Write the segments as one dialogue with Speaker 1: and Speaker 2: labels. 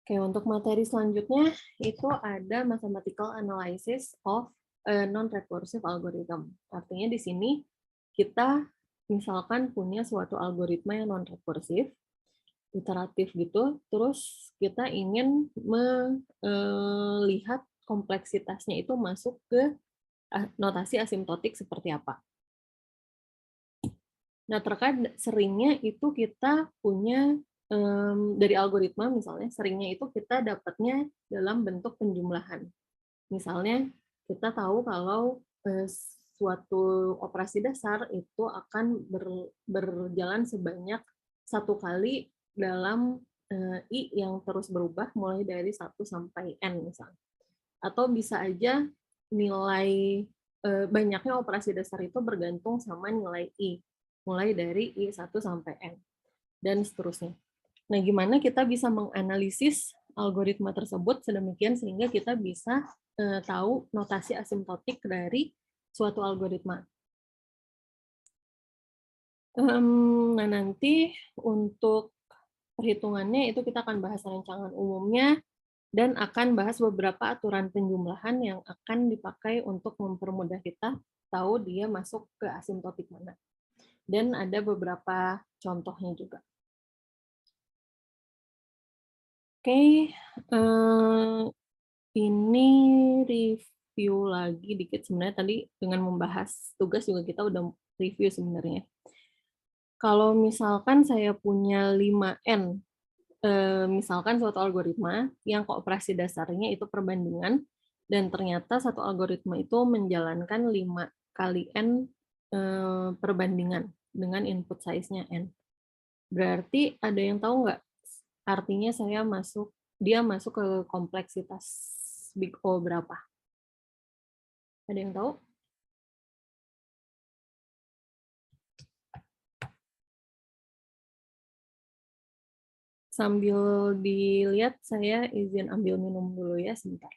Speaker 1: Oke, untuk materi selanjutnya itu ada mathematical analysis of a non-recursive algorithm. Artinya di sini kita misalkan punya suatu algoritma yang non-rekursif, iteratif gitu, terus kita ingin melihat kompleksitasnya itu masuk ke notasi asimptotik seperti apa. Nah, terkadang seringnya itu kita punya dari algoritma misalnya, seringnya itu kita dapatnya dalam bentuk penjumlahan. Misalnya, kita tahu kalau suatu operasi dasar itu akan berjalan sebanyak satu kali dalam I yang terus berubah mulai dari 1 sampai N misalnya. Atau bisa aja nilai banyaknya operasi dasar itu bergantung sama nilai I, mulai dari I1 sampai N, dan seterusnya. Nah, gimana kita bisa menganalisis algoritma tersebut sedemikian sehingga kita bisa tahu notasi asimptotik dari suatu algoritma. Nah, nanti untuk perhitungannya itu kita akan bahas rancangan umumnya dan akan bahas beberapa aturan penjumlahan yang akan dipakai untuk mempermudah kita tahu dia masuk ke asimptotik mana. Dan ada beberapa contohnya juga. Oke, ini review lagi dikit sebenarnya tadi dengan membahas tugas juga kita udah review sebenarnya. Kalau misalkan saya punya 5N, misalkan suatu algoritma yang kooperasi dasarnya itu perbandingan, dan ternyata satu algoritma itu menjalankan 5 kali N perbandingan dengan input size-nya N. Berarti ada yang tahu nggak artinya dia masuk ke kompleksitas big O berapa? Ada yang tahu? Sambil dilihat, saya izin ambil minum dulu ya sebentar.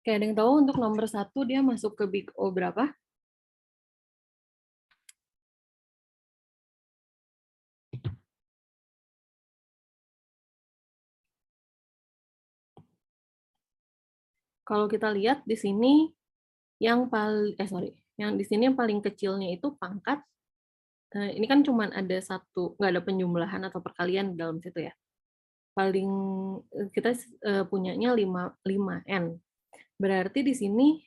Speaker 1: Oke, ada yang tahu untuk nomor 1 dia masuk ke big O berapa? Kalau kita lihat di sini yang yang di sini yang paling kecilnya itu pangkat. Ini kan cuma ada satu, nggak ada penjumlahan atau perkalian dalam situ ya. Paling kita punyanya 5N. Berarti di sini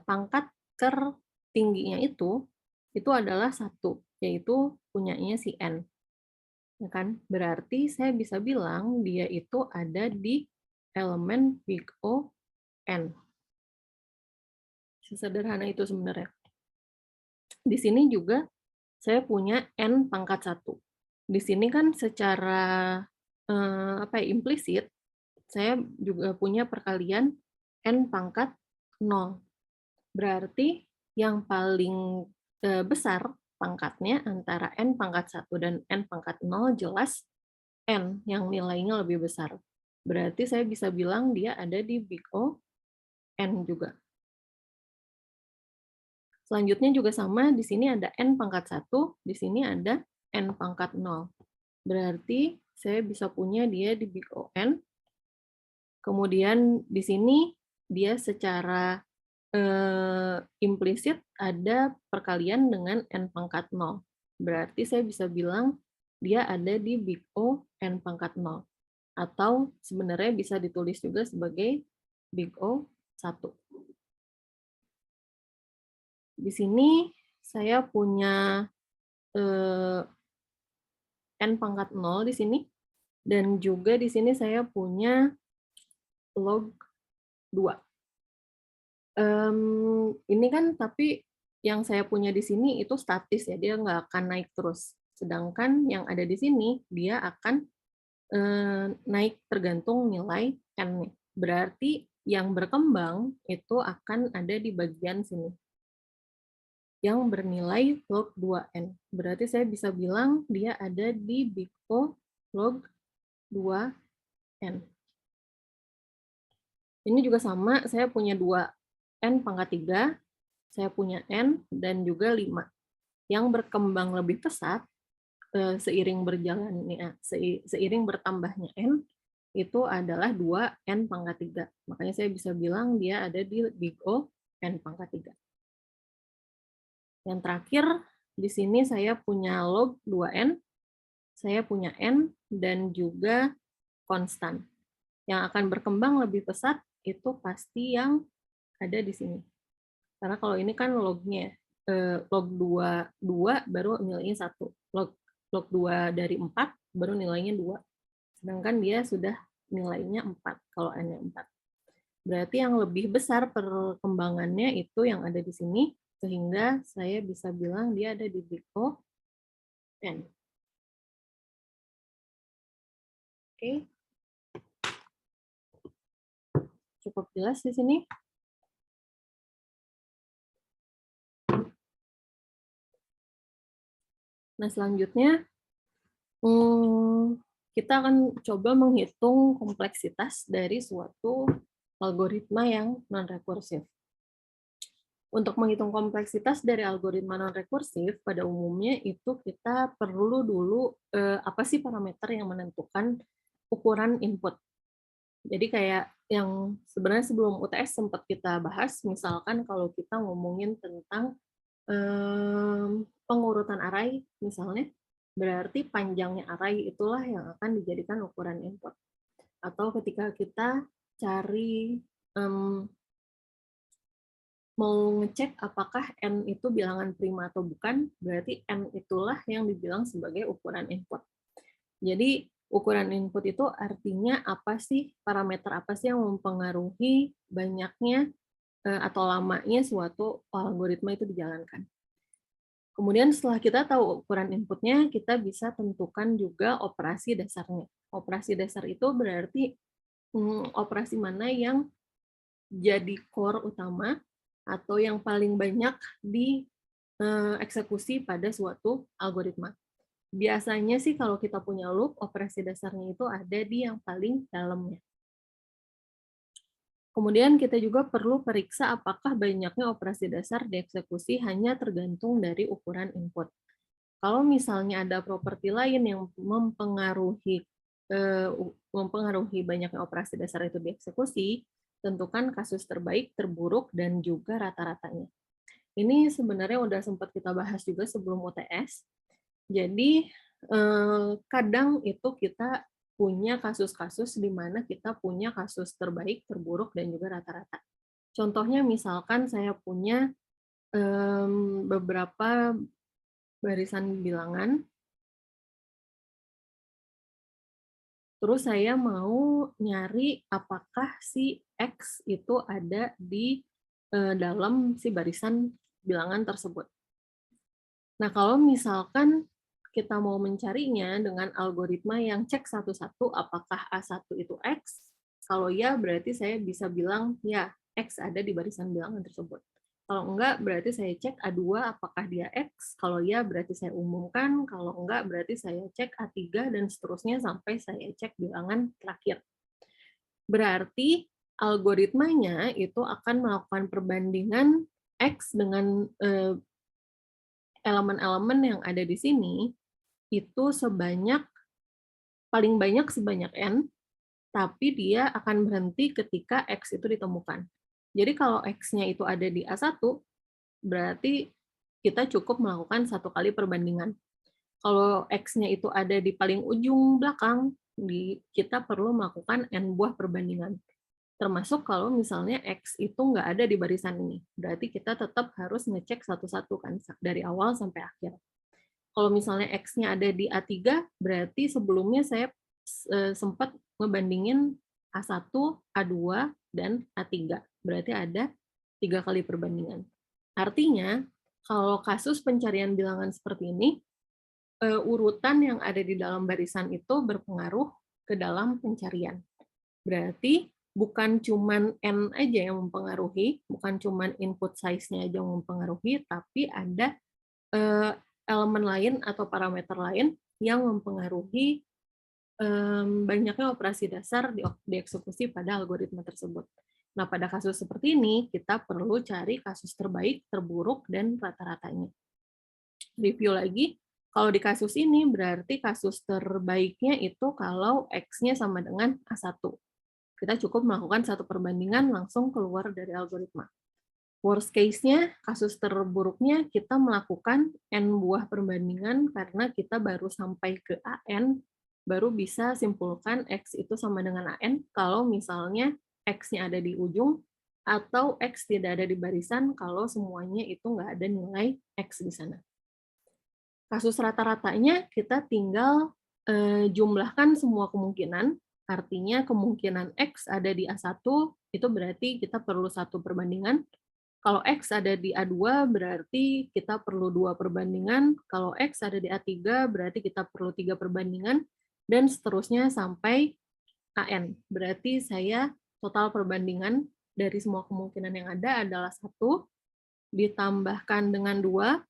Speaker 1: pangkat tertingginya itu adalah 1, yaitu punyanya si N, ya kan? Berarti saya bisa bilang dia itu ada di elemen big O N. Sesederhana itu sebenarnya. Di sini juga saya punya N pangkat 1. Di sini kan secara, apa ya, implisit, saya juga punya perkalian N pangkat 0. Berarti yang paling, besar pangkatnya antara N pangkat 1 dan N pangkat 0 jelas N yang nilainya lebih besar. Berarti saya bisa bilang dia ada di big O N juga. Selanjutnya juga sama, di sini ada N pangkat 1, di sini ada N pangkat 0. Berarti saya bisa punya dia di big O N. Kemudian di sini dia secara implisit ada perkalian dengan N pangkat 0. Berarti saya bisa bilang dia ada di big O N pangkat 0. Atau sebenarnya bisa ditulis juga sebagai big O 1. Di sini saya punya N pangkat 0 di sini, dan juga di sini saya punya log 2. Ini kan tapi yang saya punya di sini itu statis ya, dia nggak akan naik terus. Sedangkan yang ada di sini, dia akan naik tergantung nilai N-nya. Berarti yang berkembang itu akan ada di bagian sini, yang bernilai log 2N. Berarti saya bisa bilang dia ada di big O log 2N. Ini juga sama, saya punya 2N pangkat 3, saya punya N, dan juga 5. Yang berkembang lebih pesat, seiring berjalannya, seiring bertambahnya N, itu adalah 2N pangkat 3. Makanya saya bisa bilang dia ada di big O N pangkat 3. Yang terakhir, di sini saya punya log 2N, saya punya N, dan juga konstan. Yang akan berkembang lebih pesat itu pasti yang ada di sini. Karena kalau ini kan lognya, log 2 baru nilainya 1. Log 2 dari 4 baru nilainya 2. Sedangkan dia sudah nilainya 4 kalau N-nya 4. Berarti yang lebih besar perkembangannya itu yang ada di sini, sehingga saya bisa bilang dia ada di big O N. Oke. Cukup jelas di sini. Nah, selanjutnya kita akan coba menghitung kompleksitas dari suatu algoritma yang non-rekursif. Untuk menghitung kompleksitas dari algoritma non-rekursif, pada umumnya itu kita perlu dulu apa sih parameter yang menentukan ukuran input. Jadi kayak yang sebenarnya sebelum UTS sempat kita bahas, misalkan kalau kita ngomongin tentang pengurutan array misalnya, berarti panjangnya array itulah yang akan dijadikan ukuran input. Atau ketika kita cari mau ngecek apakah N itu bilangan prima atau bukan, berarti N itulah yang dibilang sebagai ukuran input. Jadi ukuran input itu artinya apa sih, parameter apa sih yang mempengaruhi banyaknya atau lamanya suatu algoritma itu dijalankan. Kemudian setelah kita tahu ukuran inputnya, kita bisa tentukan juga operasi dasarnya. Operasi dasar itu berarti operasi mana yang jadi core utama atau yang paling banyak dieksekusi pada suatu algoritma. Biasanya sih kalau kita punya loop, operasi dasarnya itu ada di yang paling dalamnya. Kemudian kita juga perlu periksa apakah banyaknya operasi dasar dieksekusi hanya tergantung dari ukuran input. Kalau misalnya ada properti lain yang mempengaruhi banyaknya operasi dasar itu dieksekusi, tentukan kasus terbaik, terburuk, dan juga rata-ratanya. Ini sebenarnya udah sempat kita bahas juga sebelum UTS. Jadi kadang itu kita punya kasus-kasus di mana kita punya kasus terbaik, terburuk, dan juga rata-rata. Contohnya misalkan saya punya beberapa barisan bilangan, terus saya mau nyari apakah si X itu ada di dalam si barisan bilangan tersebut. Nah, kalau misalkan kita mau mencarinya dengan algoritma yang cek satu-satu apakah A1 itu X, kalau ya berarti saya bisa bilang ya X ada di barisan bilangan tersebut. Kalau enggak berarti saya cek A2 apakah dia X, kalau ya berarti saya umumkan, kalau enggak berarti saya cek A3 dan seterusnya sampai saya cek bilangan terakhir. Berarti algoritmanya itu akan melakukan perbandingan X dengan elemen-elemen yang ada di sini itu paling banyak sebanyak N, tapi dia akan berhenti ketika X itu ditemukan. Jadi kalau X-nya itu ada di A1, berarti kita cukup melakukan satu kali perbandingan. Kalau X-nya itu ada di paling ujung belakang, kita perlu melakukan N buah perbandingan. Termasuk kalau misalnya X itu nggak ada di barisan ini. Berarti kita tetap harus ngecek satu-satu kan, dari awal sampai akhir. Kalau misalnya X-nya ada di A3, berarti sebelumnya saya sempat ngebandingin A1, A2, dan A3. Berarti ada 3 kali perbandingan. Artinya, kalau kasus pencarian bilangan seperti ini, urutan yang ada di dalam barisan itu berpengaruh ke dalam pencarian. Berarti bukan cuman N aja yang mempengaruhi, bukan cuman input size-nya aja yang mempengaruhi, tapi ada elemen lain atau parameter lain yang mempengaruhi banyaknya operasi dasar dieksekusi pada algoritma tersebut. Nah, pada kasus seperti ini, kita perlu cari kasus terbaik, terburuk, dan rata-ratanya. Review lagi, kalau di kasus ini berarti kasus terbaiknya itu kalau X-nya sama dengan A1. Kita cukup melakukan satu perbandingan langsung keluar dari algoritma. Worst case-nya, kasus terburuknya kita melakukan N buah perbandingan karena kita baru sampai ke AN, baru bisa simpulkan X itu sama dengan AN kalau misalnya X-nya ada di ujung, atau X tidak ada di barisan kalau semuanya itu nggak ada nilai X di sana. Kasus rata-ratanya kita tinggal jumlahkan semua kemungkinan, artinya kemungkinan X ada di A1, itu berarti kita perlu satu perbandingan. Kalau X ada di A2, berarti kita perlu 2 perbandingan. Kalau X ada di A3, berarti kita perlu 3 perbandingan, dan seterusnya sampai AN. Berarti saya total perbandingan dari semua kemungkinan yang ada adalah 1, ditambahkan dengan 2,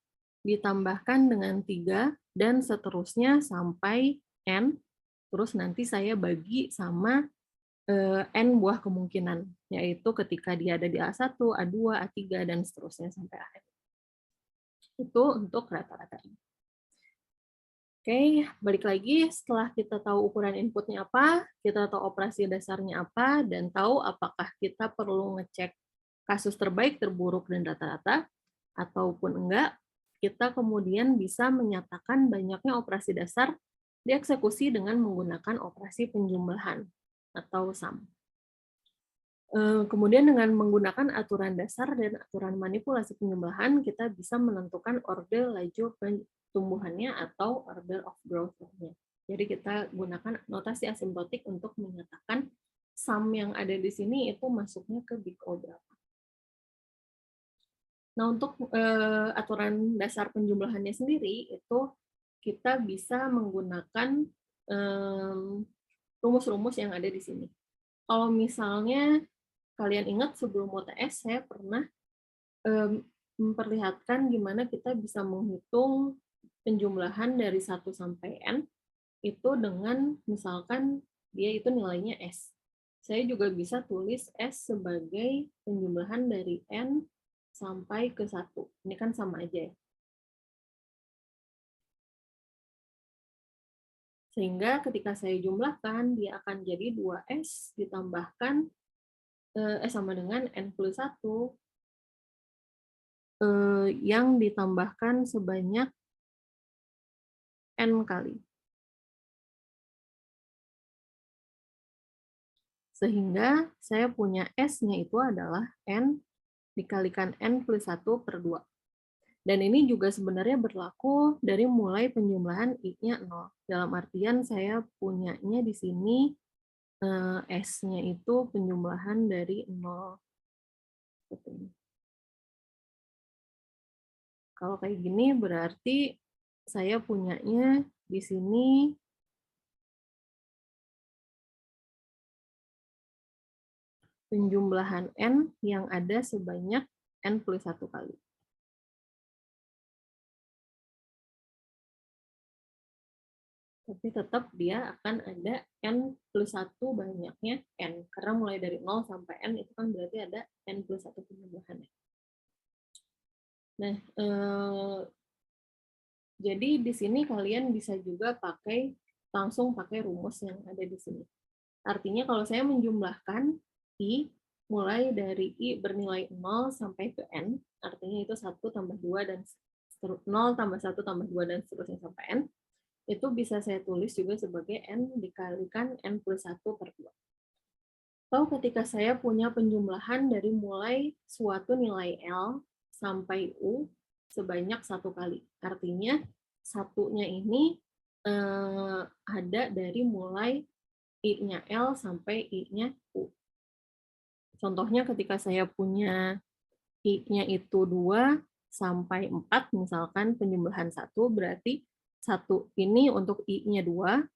Speaker 1: ditambahkan dengan 3, dan seterusnya sampai N. Terus nanti saya bagi sama N buah kemungkinan, yaitu ketika dia ada di A1, A2, A3, dan seterusnya sampai AN. Itu untuk rata-ratanya. Oke, balik lagi setelah kita tahu ukuran inputnya apa, kita tahu operasi dasarnya apa, dan tahu apakah kita perlu ngecek kasus terbaik, terburuk, dan rata-rata, ataupun enggak, kita kemudian bisa menyatakan banyaknya operasi dasar dieksekusi dengan menggunakan operasi penjumlahan atau sum. Kemudian dengan menggunakan aturan dasar dan aturan manipulasi penjumlahan, kita bisa menentukan order laju pertumbuhannya atau order of growth-nya. Jadi kita gunakan notasi asimptotik untuk menyatakan sum yang ada di sini itu masuknya ke big O berapa. Nah, untuk aturan dasar penjumlahannya sendiri, itu kita bisa menggunakan rumus-rumus yang ada di sini. Kalau misalnya kalian ingat sebelum UTS saya pernah memperlihatkan gimana kita bisa menghitung penjumlahan dari 1 sampai N itu dengan misalkan dia itu nilainya S. Saya juga bisa tulis S sebagai penjumlahan dari N sampai ke 1. Ini kan sama aja ya. Sehingga ketika saya jumlahkan, dia akan jadi 2S ditambahkan S sama dengan N plus 1 yang ditambahkan sebanyak N kali. Sehingga saya punya S-nya itu adalah N dikalikan N plus 1 per 2. Dan ini juga sebenarnya berlaku dari mulai penjumlahan I-nya 0. Dalam artian saya punyanya di sini S-nya itu penjumlahan dari 0. Seperti ini. Kalau kayak gini berarti saya punyanya di sini penjumlahan N yang ada sebanyak N plus 1 kali. Tapi tetap dia akan ada N plus 1 banyaknya N. Karena mulai dari 0 sampai N itu kan berarti ada N plus 1 penjumlahannya. Nah, jadi di sini kalian bisa juga langsung pakai rumus yang ada di sini. Artinya kalau saya menjumlahkan I mulai dari I bernilai 0 sampai ke N, artinya itu 1 tambah 2 dan 0 tambah 1 tambah 2 dan seterusnya sampai N, itu bisa saya tulis juga sebagai N dikalikan N plus 1 per 2. Atau ketika saya punya penjumlahan dari mulai suatu nilai L sampai U sebanyak 1 kali. Artinya satunya ini ada dari mulai I-nya L sampai I-nya U. Contohnya ketika saya punya I-nya itu 2 sampai 4, misalkan penjumlahan 1, berarti 1 ini untuk I-nya 2,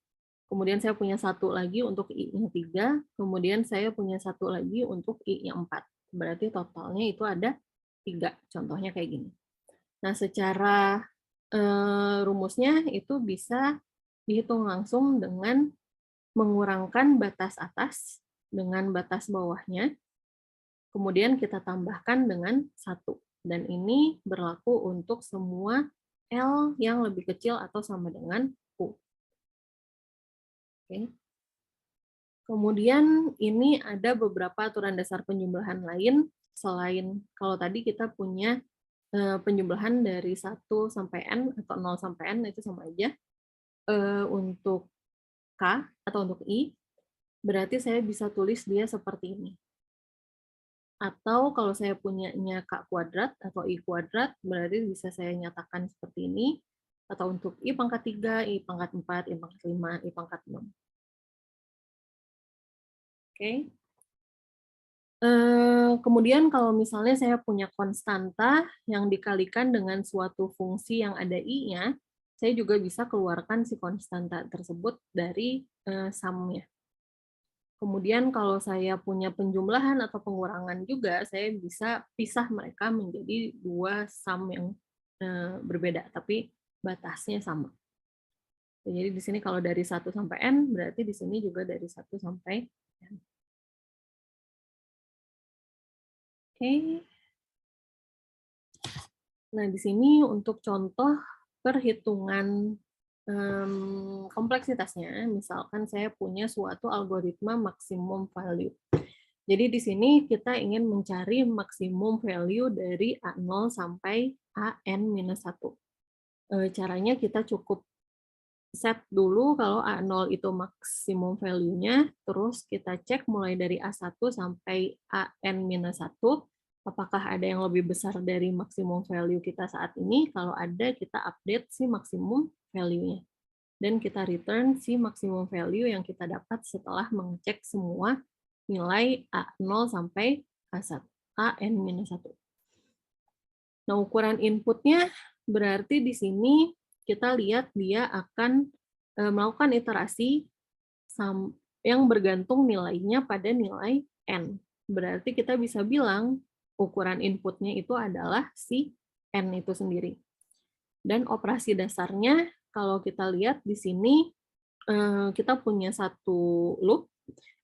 Speaker 1: kemudian saya punya 1 lagi untuk I-nya 3, kemudian saya punya 1 lagi untuk I-nya 4. Berarti totalnya itu ada 3, contohnya kayak gini. Nah, secara rumusnya itu bisa dihitung langsung dengan mengurangkan batas atas dengan batas bawahnya, kemudian kita tambahkan dengan 1. Dan ini berlaku untuk semua L yang lebih kecil atau sama dengan U. Oke. Kemudian ini ada beberapa aturan dasar penjumlahan lain, selain kalau tadi kita punya penjumlahan dari 1 sampai N atau 0 sampai N, itu sama aja. Untuk K atau untuk I, berarti saya bisa tulis dia seperti ini. Atau kalau saya punyanya K kuadrat atau I kuadrat, berarti bisa saya nyatakan seperti ini. Atau untuk I pangkat 3, I pangkat 4, I pangkat 5, I pangkat 6. Oke. Kemudian kalau misalnya saya punya konstanta yang dikalikan dengan suatu fungsi yang ada I-nya, saya juga bisa keluarkan si konstanta tersebut dari sum-nya. Kemudian kalau saya punya penjumlahan atau pengurangan juga, saya bisa pisah mereka menjadi 2 sum yang berbeda, tapi batasnya sama. Jadi di sini kalau dari 1 sampai N, berarti di sini juga dari 1 sampai N. Oke. Nah, di sini untuk contoh perhitungan kompleksitasnya, misalkan saya punya suatu algoritma maksimum value. Jadi di sini kita ingin mencari maksimum value dari A0 sampai AN-1. Caranya kita cukup set dulu kalau A0 itu maksimum value-nya, terus kita cek mulai dari A1 sampai AN-1, apakah ada yang lebih besar dari maksimum value kita saat ini. Kalau ada, kita update si maksimum value-nya. Dan kita return si maksimum value yang kita dapat setelah mengecek semua nilai A0 sampai A1, AN-1. Nah, ukuran inputnya berarti di sini kita lihat dia akan melakukan iterasi yang bergantung nilainya pada nilai N. Berarti kita bisa bilang ukuran inputnya itu adalah si N itu sendiri. Dan operasi dasarnya, kalau kita lihat di sini, kita punya satu loop,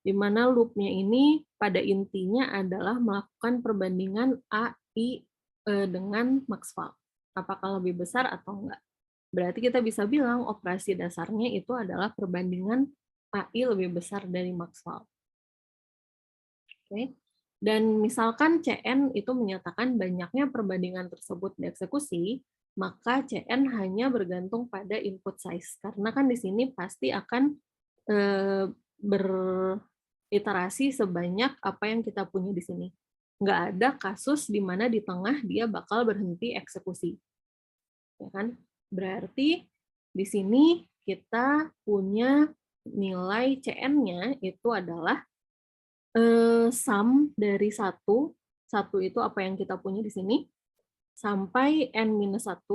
Speaker 1: di mana loop-nya ini pada intinya adalah melakukan perbandingan AI dengan maxval. Apakah lebih besar atau enggak. Berarti kita bisa bilang operasi dasarnya itu adalah perbandingan AI lebih besar dari maxval. Oke. Dan misalkan CN itu menyatakan banyaknya perbandingan tersebut dieksekusi, maka CN hanya bergantung pada input size. Karena kan di sini pasti akan iterasi sebanyak apa yang kita punya di sini. Nggak ada kasus di mana di tengah dia bakal berhenti eksekusi. Ya kan? Berarti di sini kita punya nilai CN-nya itu adalah sum dari 1 itu apa yang kita punya di sini, sampai N-1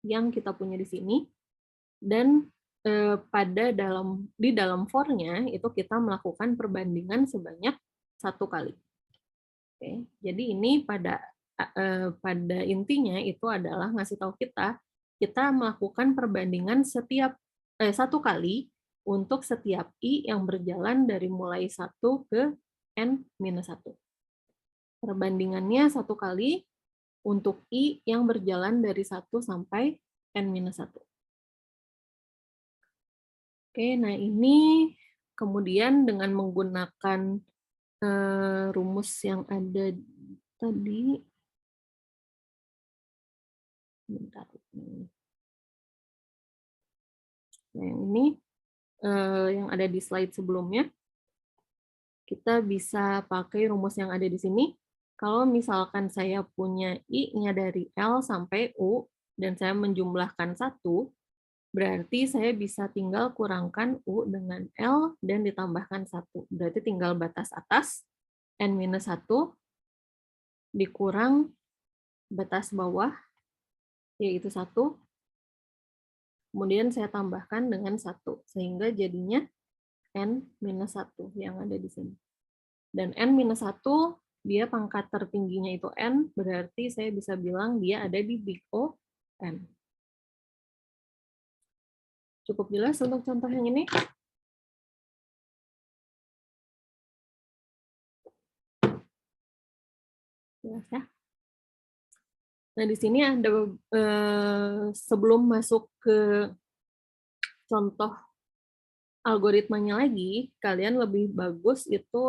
Speaker 1: yang kita punya di sini, dan di dalam for-nya itu kita melakukan perbandingan sebanyak 1 kali. Oke, jadi ini pada intinya itu adalah ngasih tahu kita melakukan perbandingan 1 kali untuk setiap I yang berjalan dari mulai 1 ke N-1. Perbandingannya 1 kali untuk I yang berjalan dari 1 sampai N-1. Oke, nah ini kemudian dengan menggunakan rumus yang ada tadi, bentar. Nah, yang ini yang ada di slide sebelumnya, kita bisa pakai rumus yang ada di sini. Kalau misalkan saya punya I-nya dari L sampai U, dan saya menjumlahkan 1, berarti saya bisa tinggal kurangkan U dengan L dan ditambahkan 1. Berarti tinggal batas atas, N-1 dikurang batas bawah, yaitu 1. Kemudian saya tambahkan dengan 1, sehingga jadinya N-1 yang ada di sini. Dan N-1, dia pangkat tertingginya itu N, berarti saya bisa bilang dia ada di big O, N. Cukup jelas untuk contoh yang ini? Jelas ya? Nah, di sini ada, sebelum masuk ke contoh algoritmanya lagi, kalian lebih bagus itu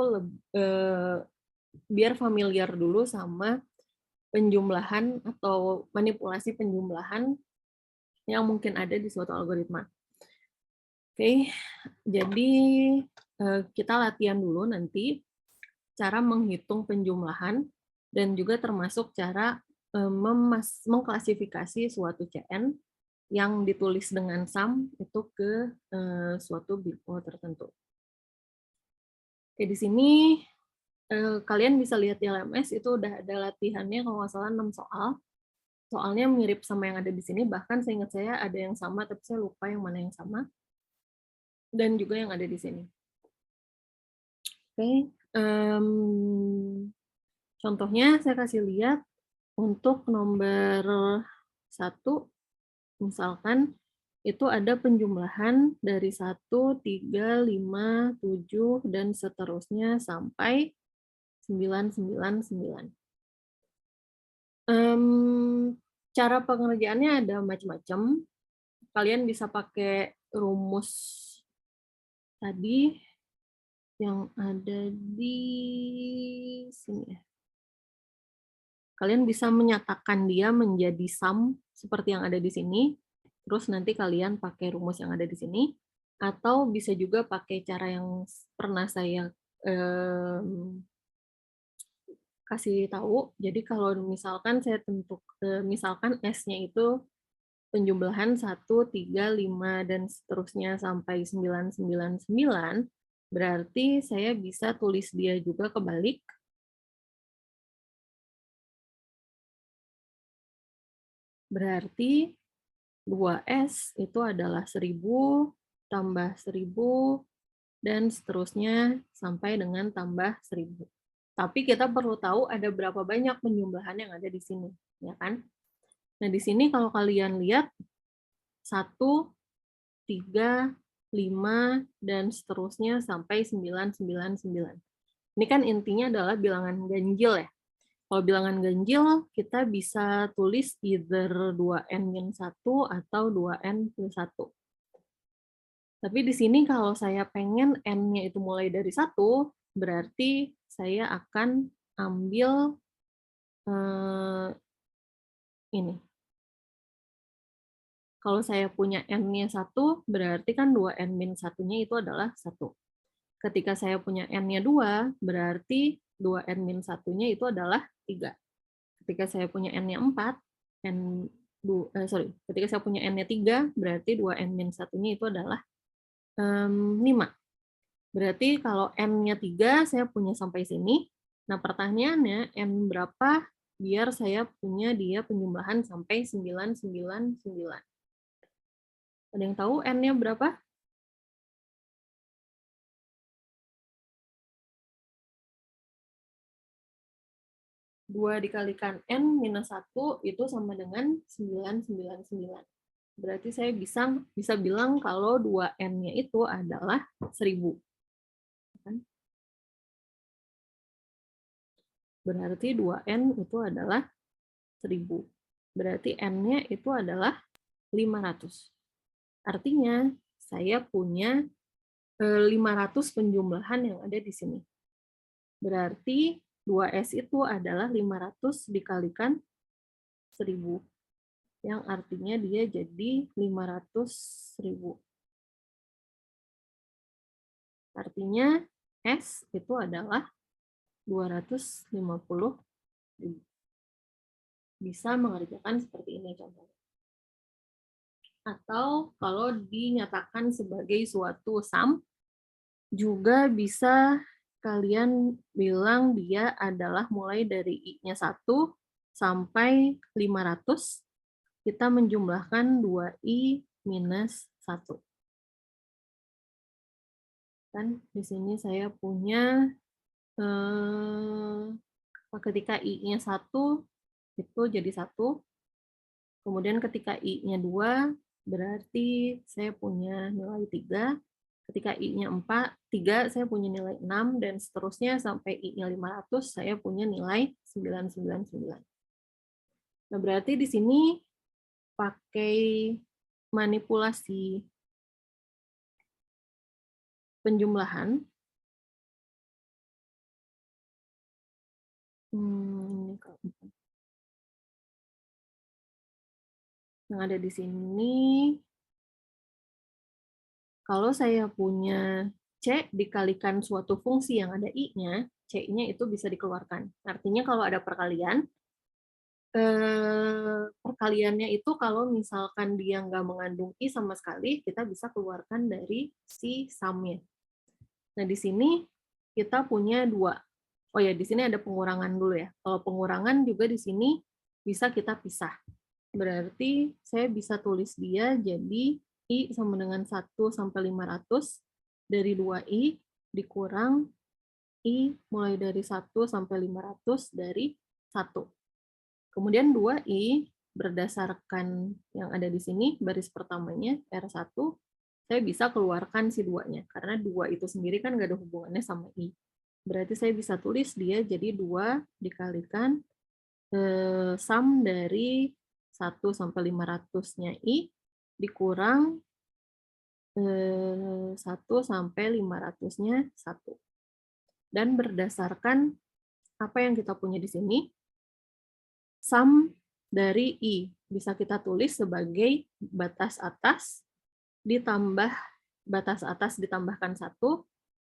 Speaker 1: biar familiar dulu sama penjumlahan atau manipulasi penjumlahan yang mungkin ada di suatu algoritma. Oke, jadi kita latihan dulu nanti cara menghitung penjumlahan dan juga termasuk cara mengklasifikasi suatu CN yang ditulis dengan sum itu ke suatu big O tertentu. Oke, di sini kalian bisa lihat di LMS itu udah ada latihannya kalau nggak salah 6 soal. Soalnya mirip sama yang ada di sini, bahkan seingat saya ada yang sama, tapi saya lupa yang mana yang sama. Dan juga yang ada di sini. Oke, contohnya saya kasih lihat untuk nomor 1, misalkan itu ada penjumlahan dari 1, 3, 5, 7, dan seterusnya sampai 999. Cara pengerjaannya ada macam-macam. Kalian bisa pakai rumus tadi yang ada di sini ya. Kalian bisa menyatakan dia menjadi sum seperti yang ada di sini, terus nanti kalian pakai rumus yang ada di sini, atau bisa juga pakai cara yang pernah saya kasih tahu. Jadi kalau misalkan saya misalkan S-nya itu penjumlahan 1, 3, 5, dan seterusnya sampai 999, berarti saya bisa tulis dia juga kebalik. Berarti 2S itu adalah 1000 tambah 1000 dan seterusnya sampai dengan tambah 1000. Tapi kita perlu tahu ada berapa banyak penjumlahan yang ada di sini, ya kan? Nah, di sini kalau kalian lihat 1, 3, 5, dan seterusnya sampai 999. Ini kan intinya adalah bilangan ganjil ya. Kalau bilangan ganjil, kita bisa tulis either 2n-1 atau 2n+1. Tapi di sini kalau saya pengen n-nya itu mulai dari 1, berarti saya akan ambil ini. Kalau saya punya n-nya 1, berarti kan 2n-1-nya itu adalah 1. ketika saya punya N-nya 2, berarti 2N-1-nya itu adalah 3. Ketika saya punya N-nya 4, ketika saya punya N-nya 3, berarti 2N-1-nya itu adalah 5. Berarti kalau N-nya 3, saya punya sampai sini. Nah, pertanyaannya, N berapa biar saya punya dia penjumlahan sampai 999. Ada yang tahu N-nya berapa? 2 dikalikan N minus 1 itu sama dengan 999. Berarti saya bisa bilang kalau 2N-nya itu adalah 1000. Berarti 2N itu adalah 1000. Berarti N-nya itu adalah 500. Artinya, saya punya 500 penjumlahan yang ada di sini. Berarti 2S itu adalah 500 dikalikan 1000. Yang artinya dia jadi 500.000. Artinya S itu adalah 250.000. Bisa mengerjakan seperti ini contohnya. Atau kalau dinyatakan sebagai suatu sum, juga bisa kalian bilang dia adalah mulai dari I-nya 1 sampai 500, kita menjumlahkan 2I minus 1. Kan di sini saya punya ketika I-nya 1 itu jadi 1. Kemudian ketika I-nya 2 berarti saya punya nilai 3. Ketika I-nya 3 saya punya nilai 6 dan seterusnya sampai I-nya 500 saya punya nilai 999. Nah, berarti di sini pakai manipulasi penjumlahan. Yang ada di sini, kalau saya punya C dikalikan suatu fungsi yang ada I-nya, C-nya itu bisa dikeluarkan. Artinya kalau ada perkalian, perkaliannya itu kalau misalkan dia nggak mengandung I sama sekali, kita bisa keluarkan dari si sum-nya. Nah, di sini kita punya 2. Oh ya, di sini ada pengurangan dulu ya. Kalau pengurangan juga di sini bisa kita pisah. Berarti saya bisa tulis dia jadi I sama dengan 1 sampai 500 dari 2I dikurang I mulai dari 1 sampai 500 dari 1. Kemudian 2I berdasarkan yang ada di sini, baris pertamanya, R1, saya bisa keluarkan si 2-nya. Karena 2 itu sendiri kan nggak ada hubungannya sama I. Berarti saya bisa tulis dia jadi 2 dikalikan sum dari 1 sampai 500-nya I dikurang 1 sampai 500-nya 1. Dan berdasarkan apa yang kita punya di sini, sum dari I bisa kita tulis sebagai batas atas ditambah batas atas ditambahkan 1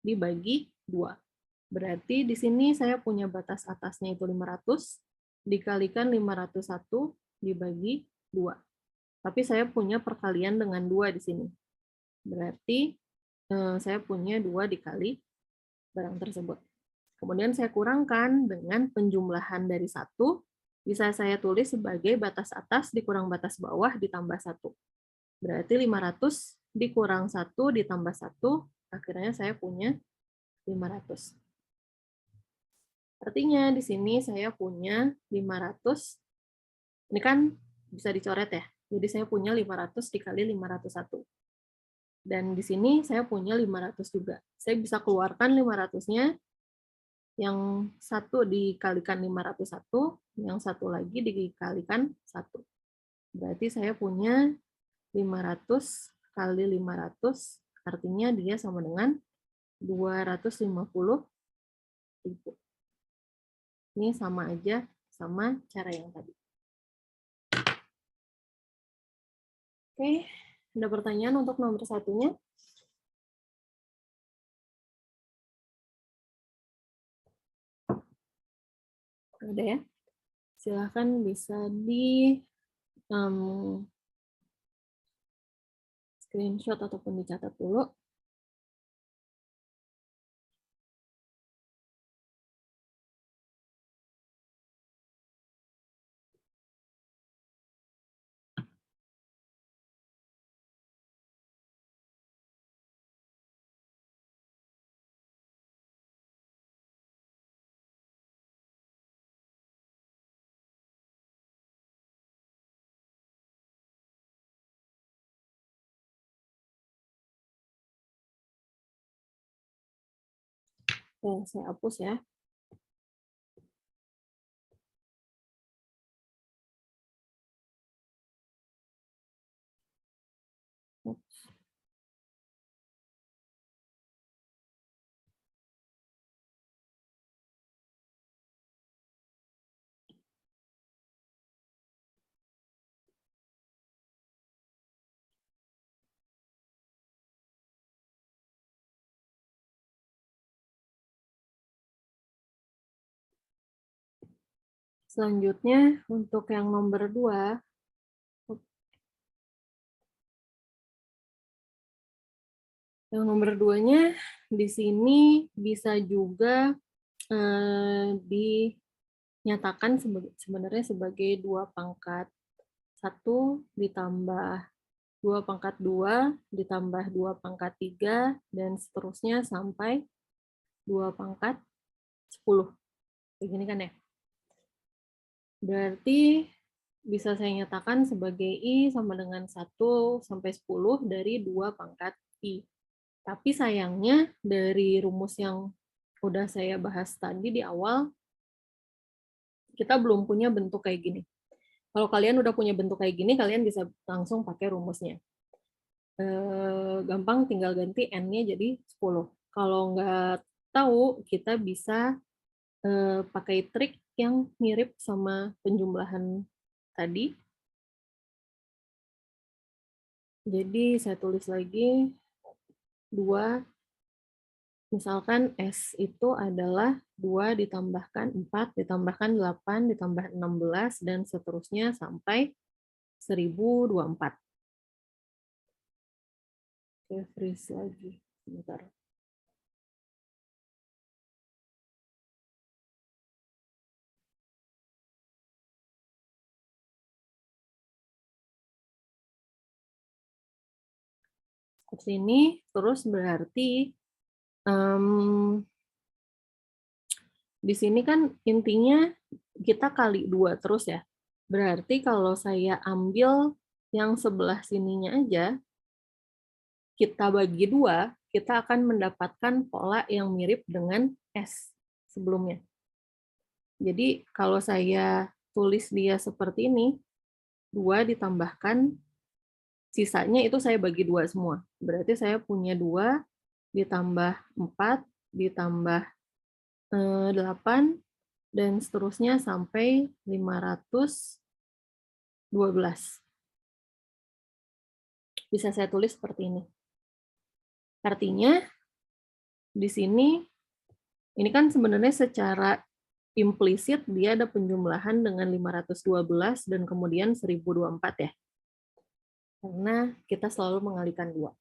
Speaker 1: dibagi 2. Berarti di sini saya punya batas atasnya itu 500 dikalikan 501 dibagi 2. Tapi saya punya perkalian dengan 2 di sini. Berarti saya punya 2 dikali barang tersebut. Kemudian saya kurangkan dengan penjumlahan dari 1, bisa saya tulis sebagai batas atas dikurang batas bawah ditambah 1. Berarti 500 dikurang 1 ditambah 1, akhirnya saya punya 500. Artinya di sini saya punya 500, ini kan bisa dicoret ya, jadi saya punya 500 dikali 501. Dan di sini saya punya 500 juga. Saya bisa keluarkan 500-nya, yang 1 dikalikan 501, yang 1 lagi dikalikan 1. Berarti saya punya 500 kali 500, artinya dia sama dengan 250.000. Ini sama aja sama cara yang tadi. Oke, ada pertanyaan untuk nomor 1-nya? Ada ya? Silahkan bisa di screenshot ataupun dicatat dulu. Oke, saya hapus ya. Selanjutnya, untuk yang nomor 2, yang nomor 2-nya di sini bisa juga dinyatakan sebenarnya sebagai 2 pangkat 1 ditambah 2 pangkat 2 ditambah 2 pangkat 3 dan seterusnya sampai 2 pangkat 10. Kayak gini kan ya? Berarti bisa saya nyatakan sebagai I sama dengan 1 sampai 10 dari 2 pangkat I. Tapi sayangnya dari rumus yang udah saya bahas tadi di awal, kita belum punya bentuk kayak gini. Kalau kalian udah punya bentuk kayak gini, kalian bisa langsung pakai rumusnya. Gampang, tinggal ganti N-nya jadi 10. Kalau nggak tahu, kita bisa pakai trik yang mirip sama penjumlahan tadi. Jadi saya tulis lagi 2, misalkan S itu adalah 2 ditambahkan 4, ditambahkan 8, ditambah 16, dan seterusnya sampai 1024. Oke, freeze lagi. Bentar. Ke sini, terus berarti di sini kan intinya kita kali 2 terus ya. Berarti kalau saya ambil yang sebelah sininya aja, kita bagi 2, kita akan mendapatkan pola yang mirip dengan S sebelumnya. Jadi kalau saya tulis dia seperti ini, 2 ditambahkan, sisanya itu saya bagi 2 semua. Berarti saya punya 2 ditambah 4 ditambah 8 dan seterusnya sampai 512. Bisa saya tulis seperti ini. Artinya di sini ini kan sebenarnya secara implisit dia ada penjumlahan dengan 512 dan kemudian 1024 ya. Karena kita selalu mengalikan 2.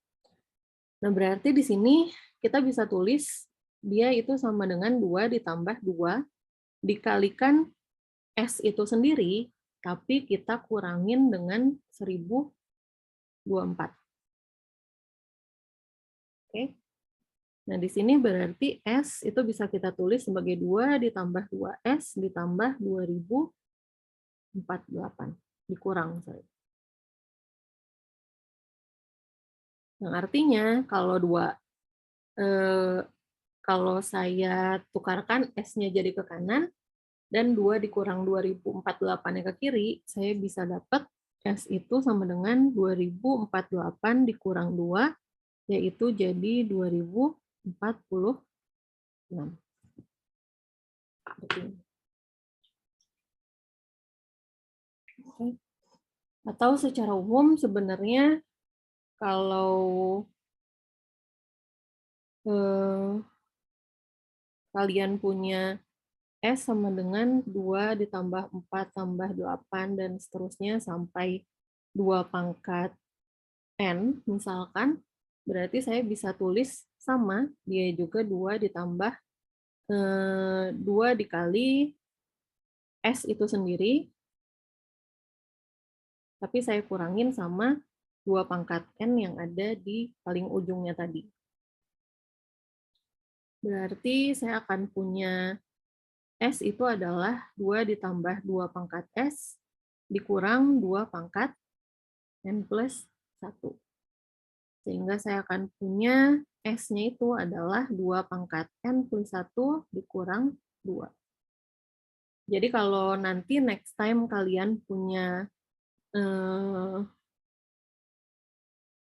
Speaker 1: Nah, berarti di sini kita bisa tulis dia itu sama dengan 2 ditambah 2 dikalikan S itu sendiri, tapi kita kurangin dengan 1024. Oke. Nah, di sini berarti S itu bisa kita tulis sebagai 2 ditambah 2S ditambah 2048. Dikurang, sorry. Yang artinya kalau saya tukarkan S-nya jadi ke kanan, dan 2 dikurang 2048-nya ke kiri, saya bisa dapat S itu sama dengan 2048 dikurang 2, yaitu jadi 2046. Atau secara umum sebenarnya kalau kalian punya S sama dengan 2 ditambah 4 tambah 8 dan seterusnya sampai 2 pangkat N, misalkan, berarti saya bisa tulis sama, dia juga 2 ditambah 2 dikali S itu sendiri, tapi saya kurangin sama 2 pangkat N yang ada di paling ujungnya tadi. Berarti saya akan punya S itu adalah 2 ditambah 2 pangkat S dikurang 2 pangkat N plus 1. Sehingga saya akan punya S-nya itu adalah 2 pangkat N plus 1 dikurang 2. Jadi kalau nanti next time kalian punya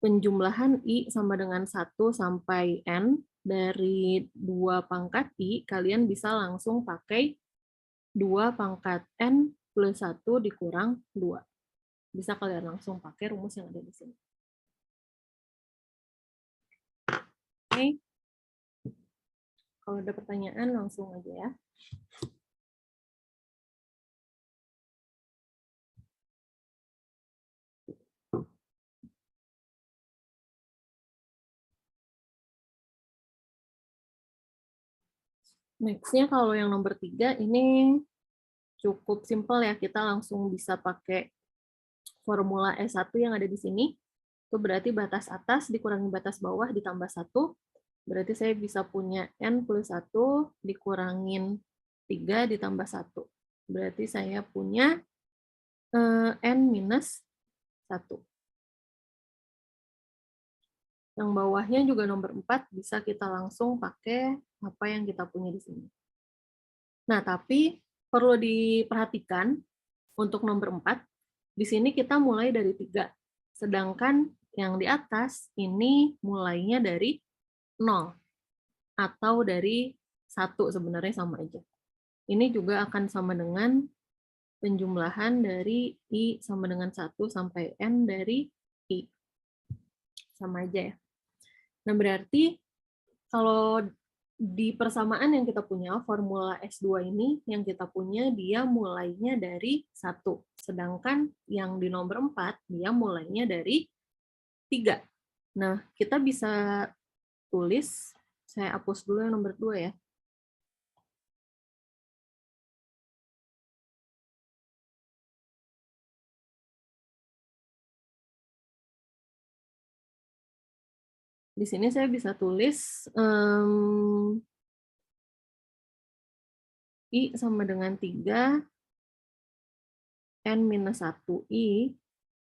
Speaker 1: penjumlahan I sama dengan 1 sampai N dari 2 pangkat I, kalian bisa langsung pakai 2 pangkat N plus 1 dikurang 2. Bisa kalian langsung pakai rumus yang ada di sini. Oke. Kalau ada pertanyaan langsung aja ya. Next-nya kalau yang nomor 3 ini cukup simpel ya, kita langsung bisa pakai formula S1 yang ada di sini. Itu berarti batas atas dikurangi batas bawah ditambah 1. Berarti saya bisa punya N plus 1 dikurangin 3 ditambah 1. Berarti saya punya N minus 1. Yang bawahnya juga nomor 4 bisa kita langsung pakai apa yang kita punya di sini. Nah, tapi perlu diperhatikan untuk nomor 4, di sini kita mulai dari 3. Sedangkan yang di atas ini mulainya dari 0 atau dari 1, sebenarnya sama aja. Ini juga akan sama dengan penjumlahan dari I sama dengan 1 sampai N dari I. Sama aja ya. Nah, berarti kalau di persamaan yang kita punya, formula S2 ini yang kita punya, dia mulainya dari 1. Sedangkan yang di nomor 4, dia mulainya dari 3. Nah, kita bisa tulis, saya hapus dulu yang nomor 2 ya. Di sini saya bisa tulis I sama dengan 3, N minus 1I,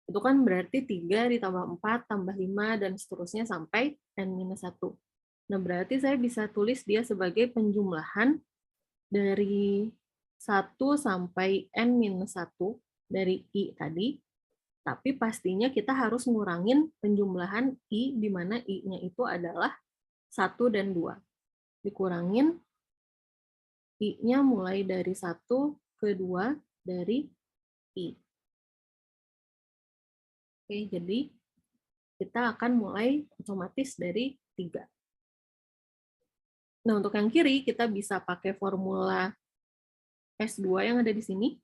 Speaker 1: itu kan berarti 3 ditambah 4 tambah 5 dan seterusnya sampai N minus 1. Nah, berarti saya bisa tulis dia sebagai penjumlahan dari 1 sampai N minus 1 dari I tadi, tapi pastinya kita harus ngurangin penjumlahan I, di mana I-nya itu adalah 1 dan 2. Dikurangin I-nya mulai dari 1 ke 2 dari I. Oke, jadi kita akan mulai otomatis dari 3. Nah, untuk yang kiri, kita bisa pakai formula S2 yang ada di sini.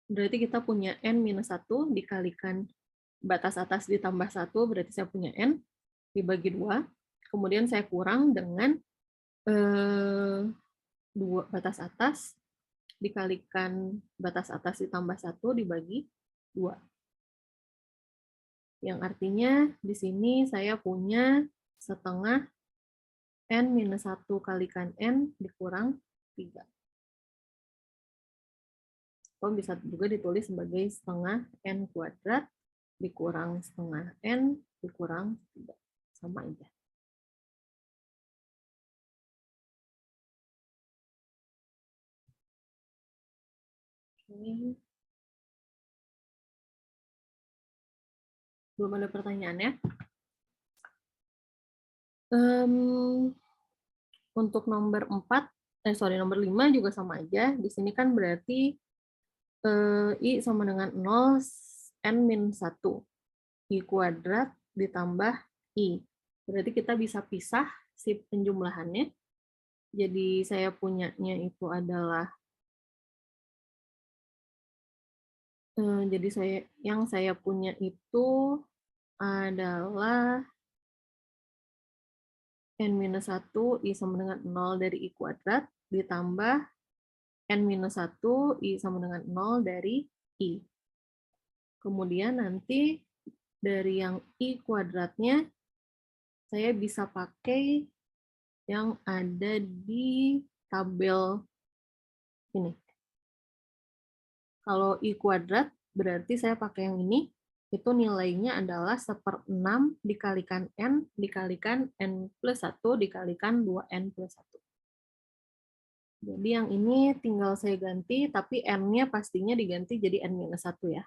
Speaker 1: Berarti kita punya N minus 1 dikalikan batas atas ditambah 1, berarti saya punya N, dibagi 2. Kemudian saya kurang dengan 2 batas atas dikalikan batas atas ditambah 1 dibagi 2. Yang artinya di sini saya punya setengah N minus 1 kalikan N dikurang 3. Atau bisa juga ditulis sebagai setengah N kuadrat dikurang setengah N dikurang 3. Sama aja. Oke. Belum ada pertanyaan ya? Untuk nomor 4, nomor 5 juga sama aja. Di sini kan berarti I sama dengan 0, N min 1. I kuadrat ditambah I. Berarti kita bisa pisah si penjumlahannya. Jadi saya punyanya itu adalah, jadi saya punya itu adalah n-1 I sama dengan 0 dari I kuadrat ditambah n-1 I sama dengan 0 dari I. Kemudian nanti dari yang I kuadratnya, saya bisa pakai yang ada di tabel ini. Kalau I kuadrat, berarti saya pakai yang ini, itu nilainya adalah 1/6 dikalikan N dikalikan N plus 1 dikalikan 2N plus 1. Jadi yang ini tinggal saya ganti, tapi N-nya pastinya diganti jadi N-1 ya.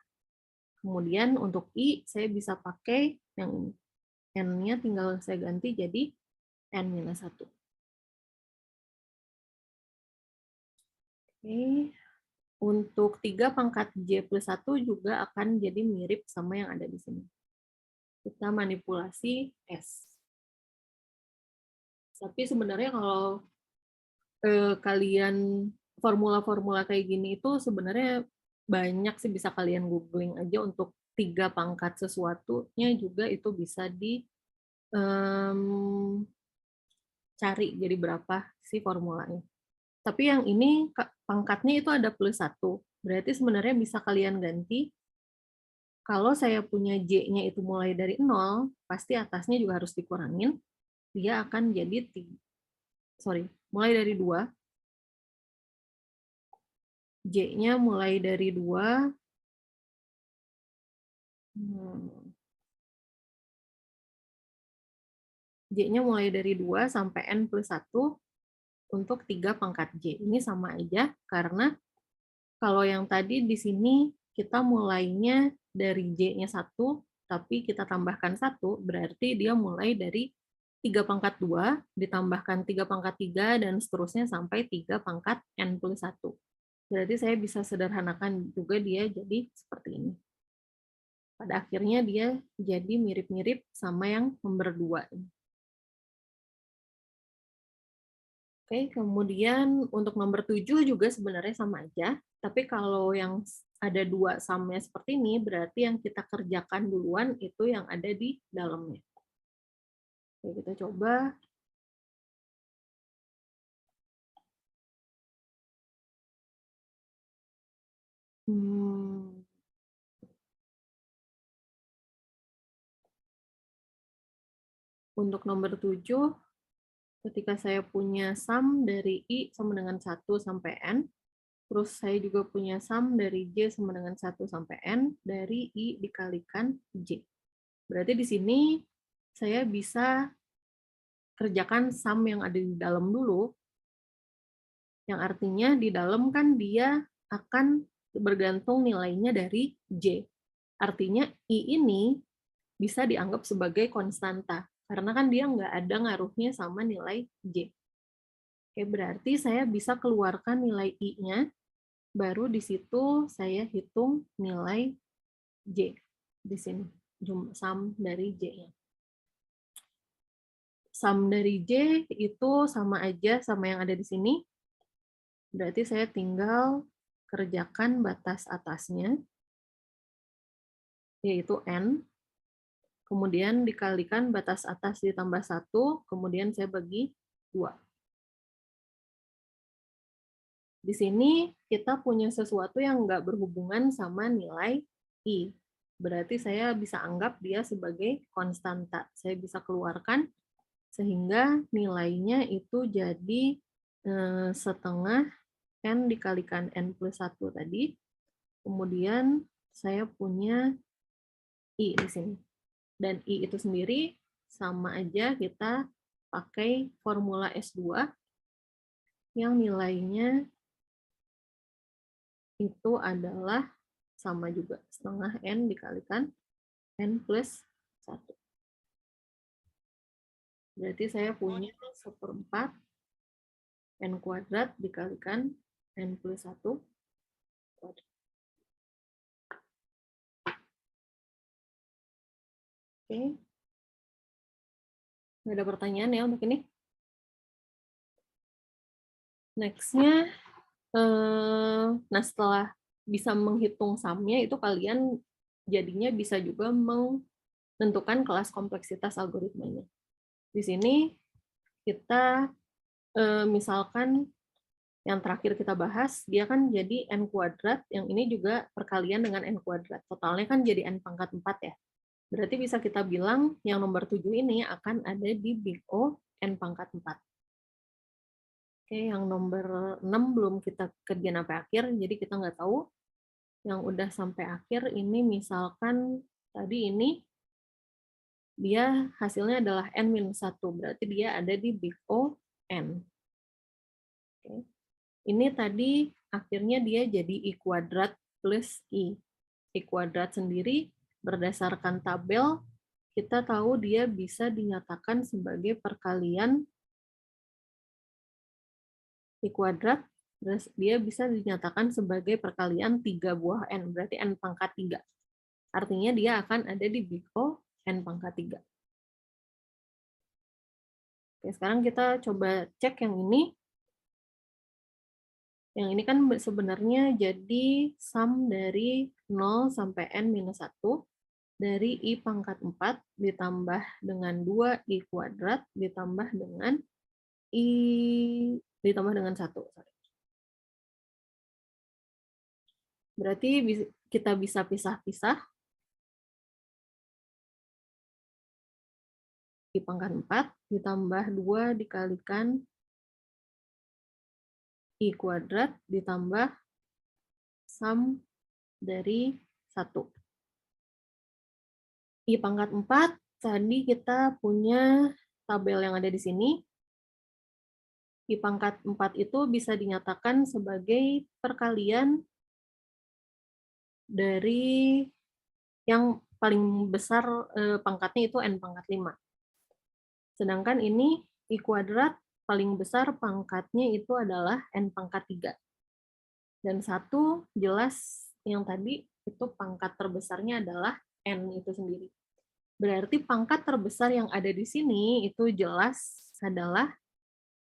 Speaker 1: Kemudian untuk I, saya bisa pakai yang ini. N-nya tinggal saya ganti jadi N-1. Oke. Untuk 3 pangkat J plus 1 juga akan jadi mirip sama yang ada di sini. Kita manipulasi S. Tapi sebenarnya kalau kalian formula-formula kayak gini itu sebenarnya banyak sih, bisa kalian googling aja untuk 3 pangkat sesuatunya juga itu bisa cari jadi berapa sih formulanya. Tapi yang ini pangkatnya itu ada plus 1. Berarti sebenarnya bisa kalian ganti. Kalau saya punya J-nya itu mulai dari 0, pasti atasnya juga harus dikurangin. Dia akan jadi, mulai dari 2. J-nya mulai dari 2. J-nya mulai dari 2 sampai N plus 1 untuk 3 pangkat J. Ini sama aja, karena kalau yang tadi di sini kita mulainya dari J-nya 1, tapi kita tambahkan 1, berarti dia mulai dari 3 pangkat 2, ditambahkan 3 pangkat 3, dan seterusnya sampai 3 pangkat N plus 1. Berarti saya bisa sederhanakan juga dia jadi seperti ini. Pada akhirnya dia jadi mirip-mirip sama yang nomor 2. Oke, kemudian untuk nomor 7 juga sebenarnya sama aja, tapi kalau yang ada 2 sumnya seperti ini, berarti yang kita kerjakan duluan itu yang ada di dalamnya. Oke, kita coba. Untuk nomor 7, ketika saya punya sum dari I sama dengan 1 sampai N, terus saya juga punya sum dari J sama dengan 1 sampai N, dari I dikalikan J. Berarti di sini saya bisa kerjakan sum yang ada di dalam dulu, yang artinya di dalam kan dia akan bergantung nilainya dari J. Artinya I ini bisa dianggap sebagai konstanta, karena kan dia nggak ada ngaruhnya sama nilai J. Oke, berarti saya bisa keluarkan nilai I-nya, baru di situ saya hitung nilai J di sini, sum dari J-nya. Sum dari J itu sama aja sama yang ada di sini, berarti saya tinggal kerjakan batas atasnya, yaitu N, kemudian dikalikan batas atas ditambah 1, kemudian saya bagi 2. Di sini kita punya sesuatu yang nggak berhubungan sama nilai I. Berarti saya bisa anggap dia sebagai konstanta. Saya bisa keluarkan sehingga nilainya itu jadi setengah N dikalikan N plus 1 tadi. Kemudian saya punya I di sini. Dan I itu sendiri sama aja kita pakai formula S2 yang nilainya itu adalah sama juga, setengah N dikalikan N plus 1. Berarti saya punya 1/4 N kuadrat dikalikan N plus 1 kuadrat. Oke. Nggak ada pertanyaan ya untuk ini? Next-nya, nah setelah bisa menghitung sum-nya itu kalian jadinya bisa juga menentukan kelas kompleksitas algoritmanya. Di sini kita misalkan yang terakhir kita bahas, dia kan jadi n kuadrat, yang ini juga perkalian dengan n kuadrat. Totalnya kan jadi n pangkat 4 ya. Berarti bisa kita bilang yang nomor 7 ini akan ada di big O n pangkat 4. Oke, yang nomor 6 belum kita kerjain sampai akhir, jadi kita nggak tahu. Yang udah sampai akhir ini misalkan tadi ini dia hasilnya adalah n-1, berarti dia ada di big O n. Oke. Ini tadi akhirnya dia jadi I kuadrat plus I. I kuadrat sendiri berdasarkan tabel, kita tahu dia bisa dinyatakan sebagai perkalian I kuadrat, terus dia bisa dinyatakan sebagai perkalian 3 buah N, berarti N pangkat 3. Artinya dia akan ada di big O N pangkat 3. Oke, sekarang kita coba cek yang ini. Yang ini kan sebenarnya jadi sum dari 0 sampai N minus 1 dari I pangkat 4 ditambah dengan 2 I kuadrat ditambah dengan I ditambah dengan 1. Berarti kita bisa pisah-pisah. I pangkat 4 ditambah 2 dikalikan I kuadrat ditambah sum dari 1. I pangkat 4, tadi kita punya tabel yang ada di sini. I pangkat 4 itu bisa dinyatakan sebagai perkalian dari yang paling besar pangkatnya itu N pangkat 5. Sedangkan ini I kuadrat paling besar pangkatnya itu adalah N pangkat 3. Dan 1 jelas yang tadi itu pangkat terbesarnya adalah N itu sendiri. Berarti pangkat terbesar yang ada di sini itu jelas adalah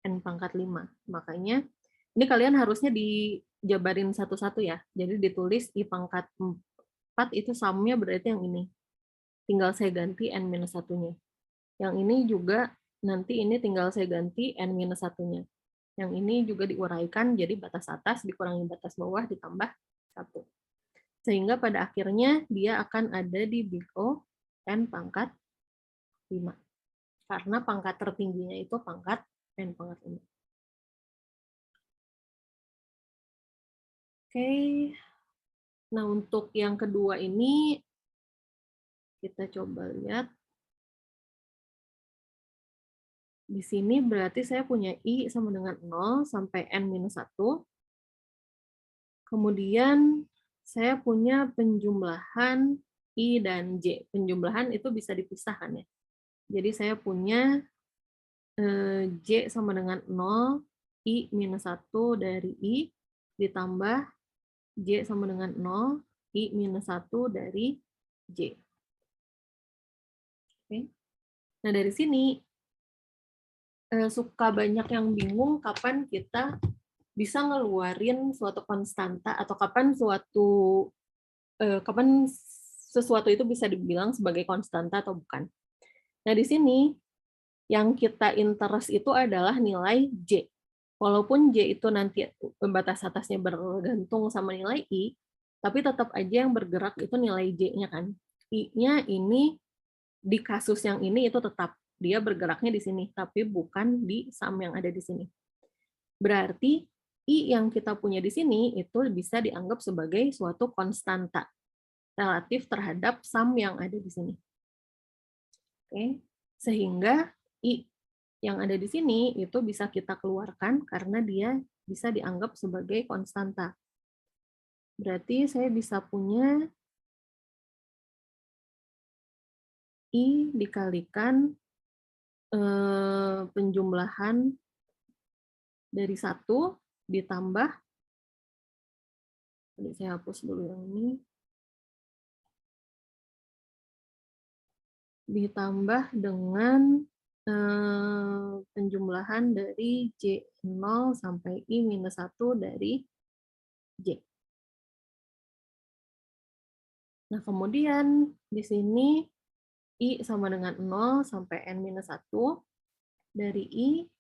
Speaker 1: N pangkat 5. Makanya ini kalian harusnya dijabarin satu-satu ya. Jadi ditulis I pangkat 4 itu sumnya berarti yang ini. Tinggal saya ganti N-1-nya. Yang ini juga nanti ini tinggal saya ganti N-1-nya. Yang ini juga diuraikan jadi batas atas dikurangi batas bawah ditambah 1. Sehingga pada akhirnya dia akan ada di big O N pangkat 5. Karena pangkat tertingginya itu pangkat N pangkat 5. Oke. Nah, untuk yang kedua ini kita coba lihat. Di sini berarti saya punya I sama dengan 0 sampai N-1. Kemudian saya punya penjumlahan I dan J. Penjumlahan itu bisa dipisahkan ya. Jadi saya punya J sama dengan 0, I minus 1 dari I, ditambah J sama dengan 0, I minus 1 dari J. Oke. Nah, dari sini suka banyak yang bingung kapan kita bisa ngeluarin suatu konstanta atau kapan sesuatu itu bisa dibilang sebagai konstanta atau bukan. Nah, di sini yang kita interest itu adalah nilai J. Walaupun J itu nanti batas atasnya bergantung sama nilai I, tapi tetap aja yang bergerak itu nilai J-nya kan. I-nya ini di kasus yang ini itu tetap dia bergeraknya di sini, tapi bukan di sum yang ada di sini. Berarti I yang kita punya di sini itu bisa dianggap sebagai suatu konstanta relatif terhadap sum yang ada di sini. Oke, sehingga I yang ada di sini itu bisa kita keluarkan karena dia bisa dianggap sebagai konstanta. Berarti saya bisa punya I dikalikan penjumlahan dari 1 ditambah, saya hapus dulu yang ini, ditambah dengan penjumlahan dari J0 sampai I-1 dari J. Nah, kemudian di sini I sama dengan 0 sampai N-1 dari I.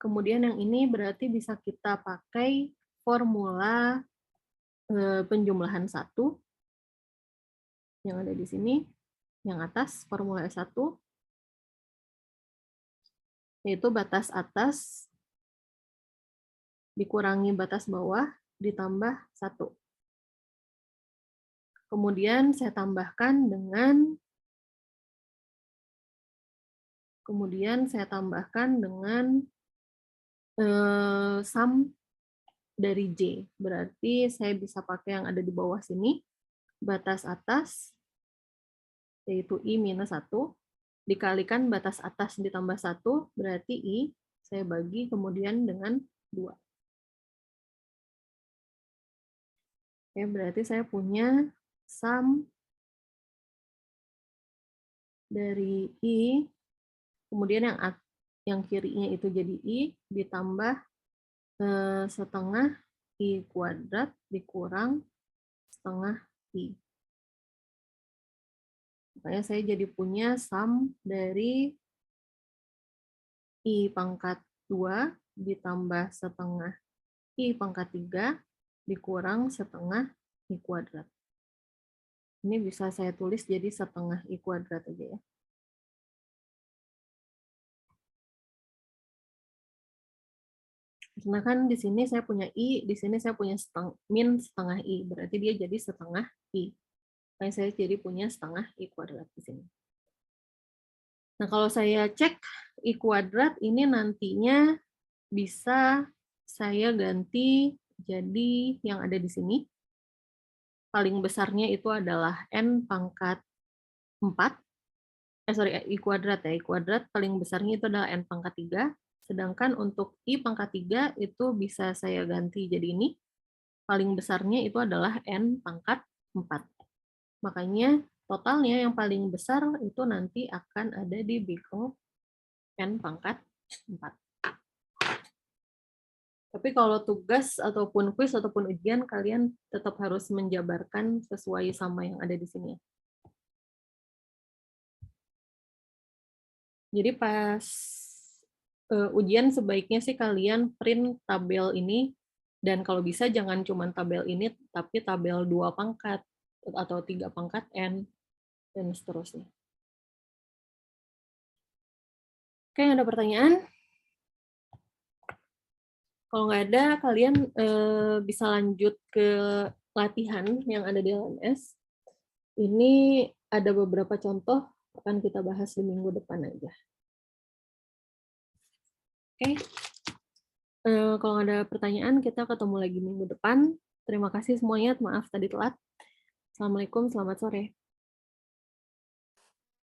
Speaker 1: Kemudian yang ini berarti bisa kita pakai formula penjumlahan 1 yang ada di sini, yang atas, formula S1, yaitu batas atas dikurangi batas bawah ditambah 1. Kemudian saya tambahkan dengan sum dari J. Berarti saya bisa pakai yang ada di bawah sini, batas atas, yaitu I-1, dikalikan batas atas ditambah 1, berarti I, saya bagi kemudian dengan 2. Oke, berarti saya punya sum dari I, kemudian yang kirinya itu jadi I, ditambah setengah I kuadrat dikurang setengah I. Makanya saya jadi punya sum dari I pangkat 2 ditambah setengah I pangkat 3 dikurang setengah I kuadrat. Ini bisa saya tulis jadi setengah I kuadrat aja ya. Karena kan di sini saya punya I, di sini saya punya min setengah I. Berarti dia jadi setengah I. Makanya saya jadi punya setengah I kuadrat di sini. Nah, kalau saya cek I kuadrat ini nantinya bisa saya ganti jadi yang ada di sini. Paling besarnya itu adalah N pangkat 4. I kuadrat ya. I kuadrat paling besarnya itu adalah N pangkat 3. Sedangkan untuk I pangkat 3 itu bisa saya ganti jadi ini. Paling besarnya itu adalah N pangkat 4. Makanya totalnya yang paling besar itu nanti akan ada di big O N pangkat 4. Tapi kalau tugas ataupun kuis ataupun ujian, kalian tetap harus menjabarkan sesuai sama yang ada di sini. Jadi pas ujian sebaiknya sih kalian print tabel ini, dan kalau bisa jangan cuma tabel ini, tapi tabel 2 pangkat atau 3 pangkat N, dan seterusnya. Oke, ada pertanyaan? Kalau nggak ada, kalian bisa lanjut ke latihan yang ada di LMS. Ini ada beberapa contoh, akan kita bahas di minggu depan aja. Oke, kalau nggak ada pertanyaan, kita ketemu lagi minggu depan. Terima kasih semuanya, maaf tadi telat. Assalamualaikum, selamat sore.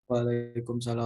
Speaker 2: Waalaikumsalam.